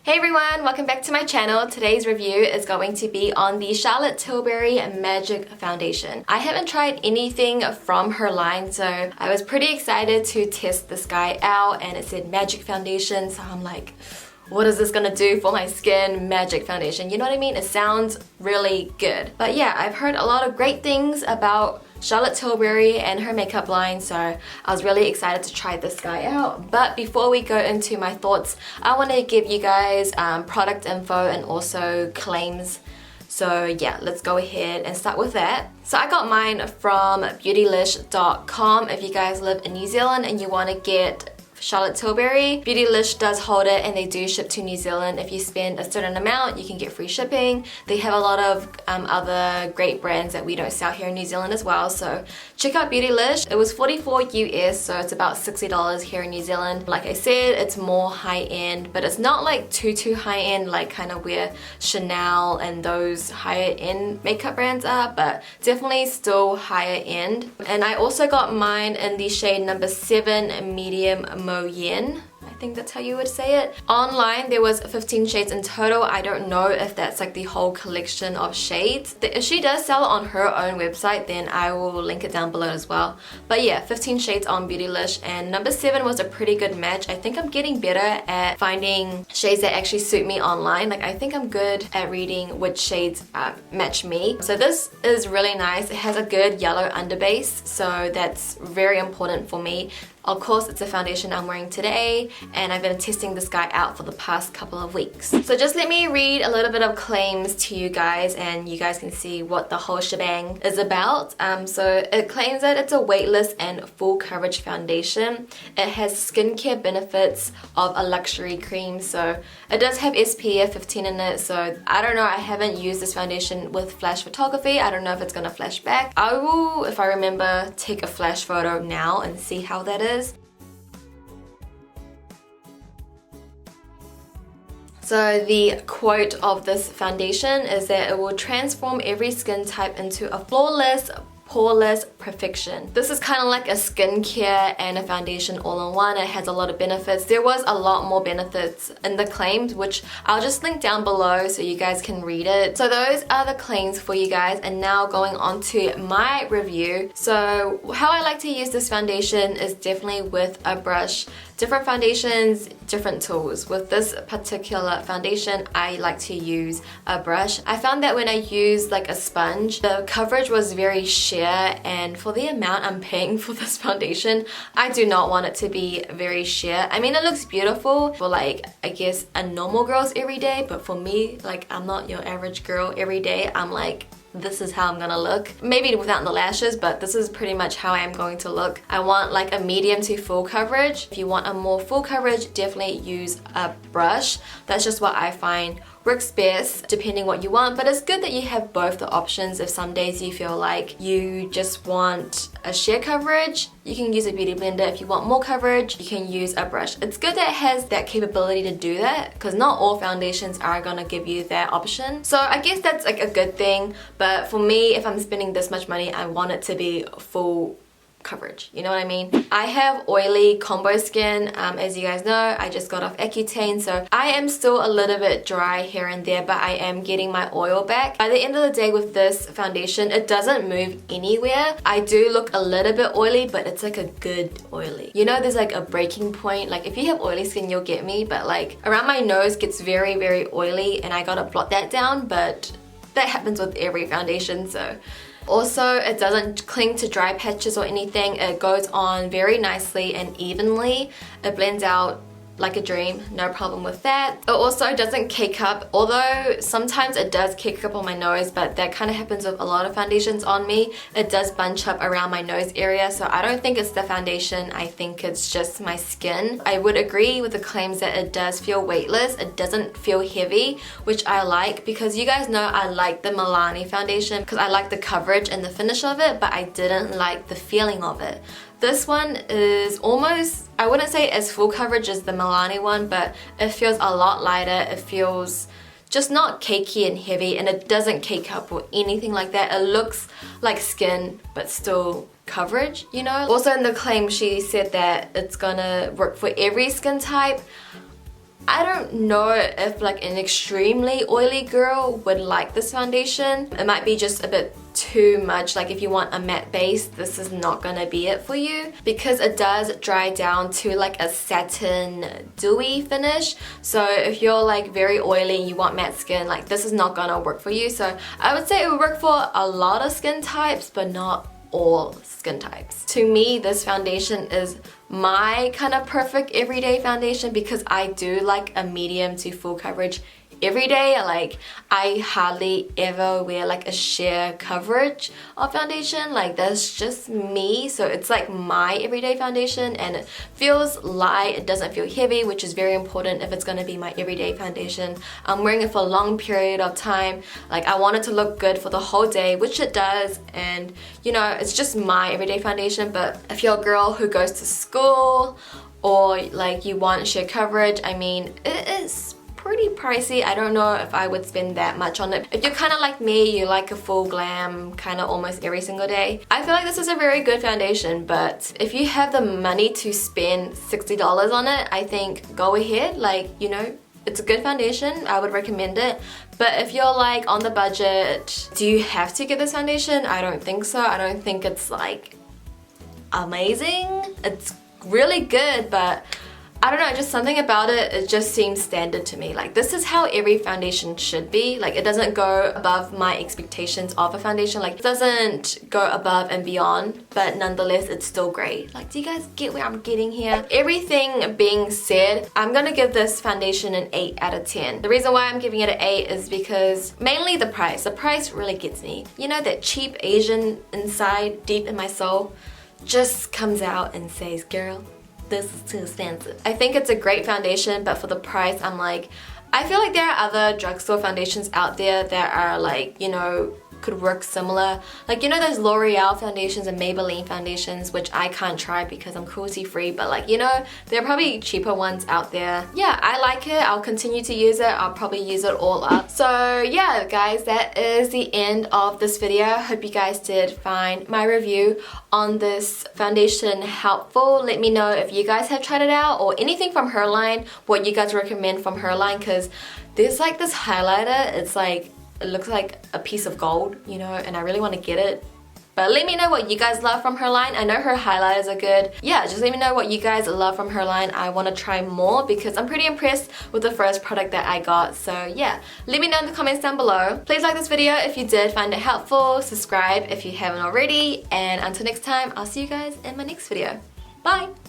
Hey everyone, welcome back to my channel. Today's review is going to be on the Charlotte Tilbury Magic Foundation. I haven't tried anything from her line, so I was pretty excited to test this guy out, and it said Magic Foundation, so I'm like, what is this gonna do for my skin? Magic Foundation, you know what I mean? It sounds really good. But yeah, I've heard a lot of great things about Charlotte Tilbury and her makeup line, so I was really excited to try this guy out. But before we go into my thoughts, I want to give you guys product info and also claims. So yeah, let's go ahead and start with that. So I got mine from beautylish.com. If you guys live in New Zealand and you want to get Charlotte Tilbury, Beautylish does hold it and they do ship to New Zealand. If you spend a certain amount, you can get free shipping. They have a lot of other great brands that we don't sell here in New Zealand as well, so check out Beautylish. It was $44 US, so it's about $60 here in New Zealand. Like I said, it's more high-end, but it's not like too high-end like kind of where Chanel and those higher-end makeup brands are, but definitely still higher-end. And I also got mine in the shade number 7 medium Mo Yen. I think that's how you would say it. Online there was 15 shades in total. I don't know if that's like the whole collection of shades. If she does sell it on her own website, then I will link it down below as well. But yeah, 15 shades on Beautylish, and number 7 was a pretty good match. I think I'm getting better at finding shades that actually suit me online. Like I think I'm good at reading which shades match me. So this is really nice. It has a good yellow underbase, so that's very important for me. Of course, it's a foundation I'm wearing today, and I've been testing this guy out for the past couple of weeks. So just let me read a little bit of claims to you guys, and you guys can see what the whole shebang is about. So it claims that it's a weightless and full coverage foundation. It has skincare benefits of a luxury cream, so it does have SPF 15 in it. So I don't know, I haven't used this foundation with flash photography. I don't know if it's gonna flash back. I will, if I remember, take a flash photo now and see how that is. So the quote of this foundation is that it will transform every skin type into a flawless, poreless perfection. This is kind of like a skincare and a foundation all in one. It has a lot of benefits. There was a lot more benefits in the claims, which I'll just link down below so you guys can read it. So those are the claims for you guys, and now going on to my review. So how I like to use this foundation is definitely with a brush. Different foundations, different tools. With this particular foundation, I like to use a brush. I found that when I used like a sponge, the coverage was very sheer, and for the amount I'm paying for this foundation, I do not want it to be very sheer. I mean, it looks beautiful for like, I guess, a normal girl's everyday, but for me, like, I'm not your average girl every day. I'm like, this is how I'm gonna look. Maybe without the lashes, but this is pretty much how I'm going to look. I want like a medium to full coverage. If you want a more full coverage, definitely use a brush. That's just what I find works best depending what you want, but it's good that you have both the options. If some days you feel like you just want a sheer coverage, you can use a beauty blender. If you want more coverage, you can use a brush. It's good that it has that capability to do that, because not all foundations are gonna give you that option. So I guess that's like a good thing, but for me, if I'm spending this much money, I want it to be full coverage, you know what I mean? I have oily combo skin, as you guys know. I just got off Accutane, so I am still a little bit dry here and there, but I am getting my oil back. By the end of the day with this foundation, it doesn't move anywhere. I do look a little bit oily, but it's like a good oily. You know, there's like a breaking point. Like if you have oily skin, you'll get me, but like around my nose gets very oily, and I gotta blot that down, but that happens with every foundation. So also, it doesn't cling to dry patches or anything. It goes on very nicely and evenly. It blends out like a dream, no problem with that. It also doesn't cake up, although sometimes it does cake up on my nose, but that kind of happens with a lot of foundations on me. It does bunch up around my nose area, so I don't think it's the foundation. I think it's just my skin. I would agree with the claims that it does feel weightless. It doesn't feel heavy, which I like, because you guys know I like the Milani foundation because I like the coverage and the finish of it, but I didn't like the feeling of it. This one is almost, I wouldn't say as full coverage as the Milani one, but it feels a lot lighter. It feels just not cakey and heavy, and it doesn't cake up or anything like that. It looks like skin, but still coverage, you know? Also in the claim, she said that it's gonna work for every skin type. I don't know if like an extremely oily girl would like this foundation. It might be just a bit too much. Like if you want a matte base, this is not gonna be it for you because it does dry down to like a satin dewy finish. So if you're like very oily and you want matte skin, like this is not gonna work for you. So I would say it would work for a lot of skin types, but not all skin types. To me, this foundation is my kind of perfect everyday foundation because I do like a medium to full coverage every day. Like I hardly ever wear like a sheer coverage of foundation. Like that's just me. So it's like my everyday foundation and it feels light. It doesn't feel heavy, which is very important if it's going to be my everyday foundation. I'm wearing it for a long period of time. Like I want it to look good for the whole day, which it does. And you know, it's just my everyday foundation. But if you're a girl who goes to school or like you want sheer coverage, I mean, it is pretty pricey. I don't know if I would spend that much on it. If you're kind of like me, you like a full glam kind of almost every single day, I feel like this is a very good foundation. But if you have the money to spend $60 on it, I think go ahead. Like, you know, it's a good foundation. I would recommend it. But if you're like on the budget, do you have to get this foundation? I don't think so. I don't think it's like amazing. It's really good, but I don't know, just something about it, it just seems standard to me. Like this is how every foundation should be. Like it doesn't go above my expectations of a foundation. Like it doesn't go above and beyond, but nonetheless it's still great. Like do you guys get where I'm getting here? Everything being said, I'm gonna give this foundation an 8 out of 10. The reason why I'm giving it an 8 is because mainly the price. The price really gets me. You know, that cheap Asian inside, deep in my soul, just comes out and says, girl, this is too expensive. I think it's a great foundation, but for the price, I'm like, I feel like there are other drugstore foundations out there that are like, you know, could work similar. Like, you know, those L'Oreal foundations and Maybelline foundations, which I can't try because I'm cruelty free, but like, you know, there are probably cheaper ones out there. Yeah, I like it. I'll continue to use it. I'll probably use it all up. So yeah, guys, that is the end of this video. Hope you guys did find my review on this foundation helpful. Let me know if you guys have tried it out or anything from her line, what you guys recommend from her line, because there's like this highlighter. It's like, it looks like a piece of gold, you know, and I really want to get it. But let me know what you guys love from her line. I know her highlighters are good. Yeah, just let me know what you guys love from her line. I want to try more because I'm pretty impressed with the first product that I got. So yeah, let me know in the comments down below. Please like this video if you did find it helpful. Subscribe if you haven't already. And until next time, I'll see you guys in my next video. Bye!